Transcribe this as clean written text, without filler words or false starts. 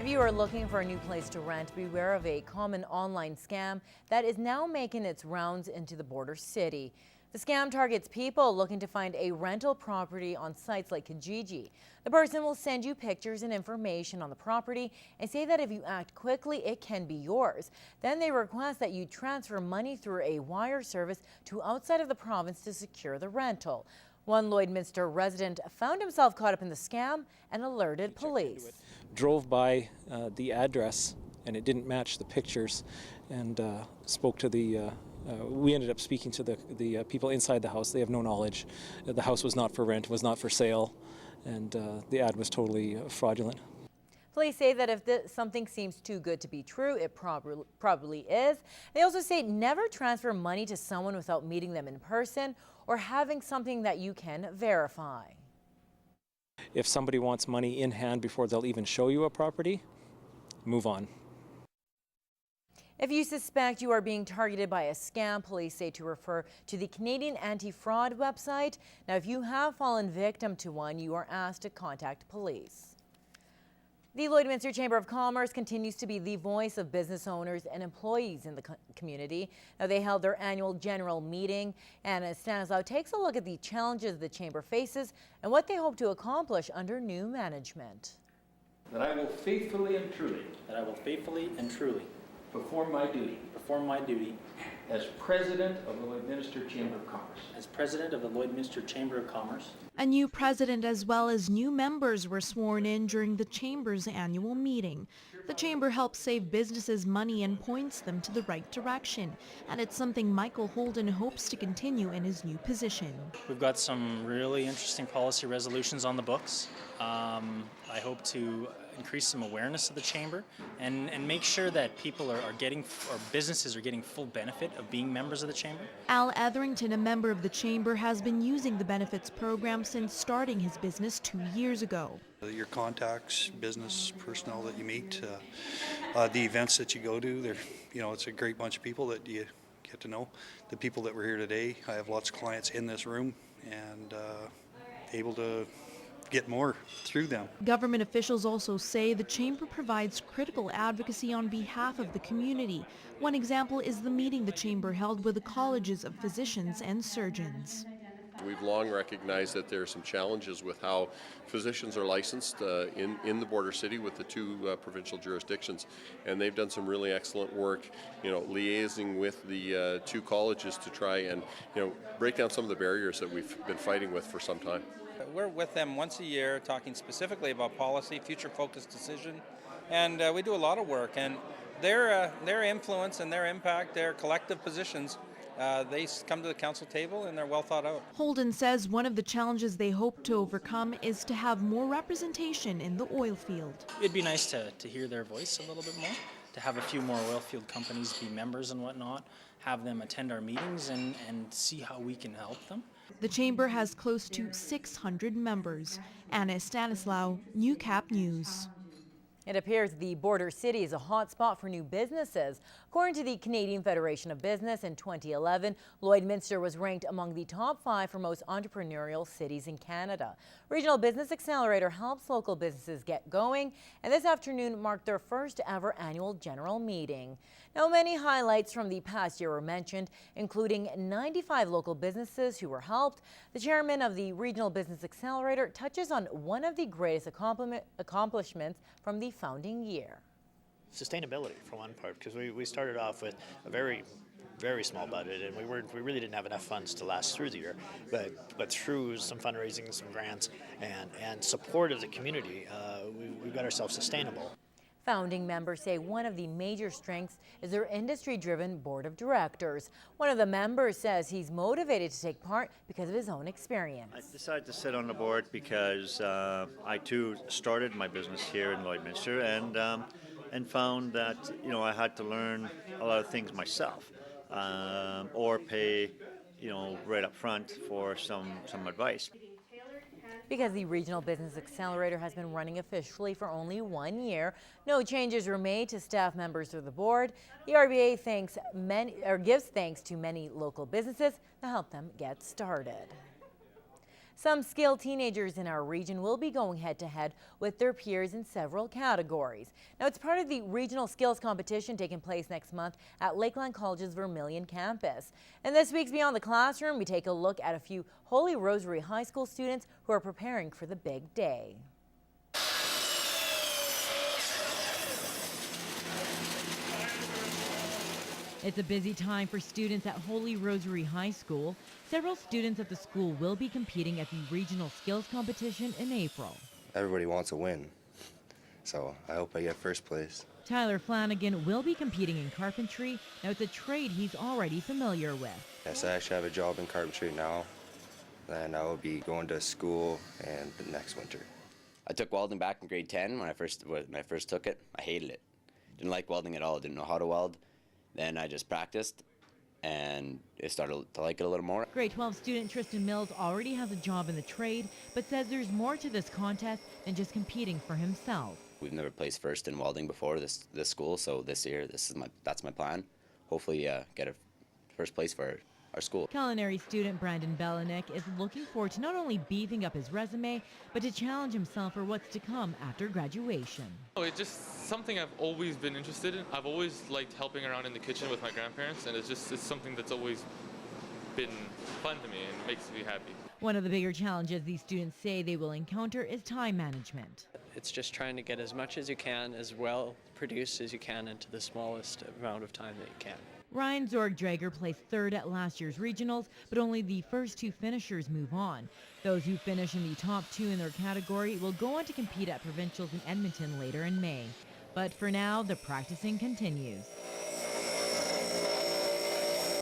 If you are looking for a new place to rent, beware of a common online scam that is now making its rounds into the border city. The scam targets people looking to find a rental property on sites like Kijiji. The person will send you pictures and information on the property and say that if you act quickly, it can be yours. Then they request that you transfer money through a wire service to outside of the province to secure the rental. One Lloydminster resident found himself caught up in the scam and alerted police. Drove by the address and it didn't match the pictures, and spoke to the we ended up speaking to the people inside the house. They have no knowledge. The house was not for rent, was not for sale, and the ad was totally fraudulent. Police say that if something seems too good to be true, it probably is. They also say never transfer money to someone without meeting them in person or having something that you can verify. If somebody wants money in hand before they'll even show you a property, move on. If you suspect you are being targeted by a scam, police say to refer to the Canadian Anti-Fraud website. Now, if you have fallen victim to one, you are asked to contact police. The Lloydminster Chamber of Commerce continues to be the voice of business owners and employees in the community. Now, they held their annual general meeting, and Stanislaw takes a look at the challenges the Chamber faces and what they hope to accomplish under new management. That I will faithfully and truly. That I will faithfully and truly. Perform my duty. Perform my duty. As President of the Lloydminster Chamber of Commerce. As President of the Lloydminster Chamber of Commerce. A new president as well as new members were sworn in during the Chamber's annual meeting. The Chamber helps save businesses money and points them to the right direction. And it's something Michael Holden hopes to continue in his new position. We've got some really interesting policy resolutions on the books. I hope to increase some awareness of the Chamber and make sure that people are getting, or businesses are getting full benefit of being members of the Chamber. Al Etherington, a member of the Chamber, has been using the benefits program since starting his business 2 years ago. Your contacts, business personnel that you meet, the events that you go to, it's a great bunch of people that you get to know. The people that were here today, I have lots of clients in this room and able to get more through them. Government officials also say the Chamber provides critical advocacy on behalf of the community. One example is the meeting the Chamber held with the colleges of physicians and surgeons. We've long recognized that there are some challenges with how physicians are licensed in the border city with the two provincial jurisdictions, and they've done some really excellent work, liaising with the two colleges to try and break down some of the barriers that we've been fighting with for some time. We're with them once a year talking specifically about policy, future-focused decision, and we do a lot of work. And their influence and their impact, their collective positions, they come to the council table and they're well thought out. Holden says one of the challenges they hope to overcome is to have more representation in the oil field. It'd be nice to hear their voice a little bit more, to have a few more oil field companies be members and whatnot, have them attend our meetings and see how we can help them. The Chamber has close to 600 members. Anna Stanislaw, Newcap News. It appears the border city is a hot spot for new businesses. According to the Canadian Federation of Business, in 2011, Lloydminster was ranked among the top 5 for most entrepreneurial cities in Canada. Regional Business Accelerator helps local businesses get going, and this afternoon marked their first ever annual general meeting. Now, many highlights from the past year were mentioned, including 95 local businesses who were helped. The chairman of the Regional Business Accelerator touches on one of the greatest accomplishments from the founding year. Sustainability, for one part, because we started off with a very small budget, and we really didn't have enough funds to last through the year. But through some fundraising, some grants, and support of the community, we got ourselves sustainable. Founding members say one of the major strengths is their industry-driven board of directors. One of the members says he's motivated to take part because of his own experience. I decided to sit on the board because I too started my business here in Lloydminster and found that I had to learn a lot of things myself or pay right up front for some advice. Because the Regional Business Accelerator has been running officially for only 1 year, no changes were made to staff members of the board. The RBA gives thanks to many local businesses to help them get started. Some skilled teenagers in our region will be going head-to-head with their peers in several categories. Now, it's part of the regional skills competition taking place next month at Lakeland College's Vermilion campus. And this week's Beyond the Classroom, we take a look at a few Holy Rosary High School students who are preparing for the big day. It's a busy time for students at Holy Rosary High School. Several students at the school will be competing at the regional skills competition in April. Everybody wants a win, so I hope I get first place. Tyler Flanagan will be competing in carpentry. Now, it's a trade he's already familiar with. Yes, I actually have a job in carpentry now, and I will be going to school and next winter. I took welding back in grade 10 when I first took it. I hated it. Didn't like welding at all. Didn't know how to weld. Then I just practiced, and I started to like it a little more. Grade 12 student Tristan Mills already has a job in the trade, but says there's more to this contest than just competing for himself. We've never placed first in welding before this school, so this year that's my plan. Hopefully get a first place for our school. Culinary student Brandon Belinek is looking forward to not only beefing up his resume, but to challenge himself for what's to come after graduation. It's just something I've always been interested in. I've always liked helping around in the kitchen with my grandparents, and it's something that's always been fun to me and makes me happy. One of the bigger challenges these students say they will encounter is time management. It's just trying to get as much as you can, as well produced as you can, into the smallest amount of time that you can. Ryan Zorg-Drager placed third at last year's regionals, but only the first two finishers move on. Those who finish in the top two in their category will go on to compete at provincials in Edmonton later in May. But for now, the practicing continues.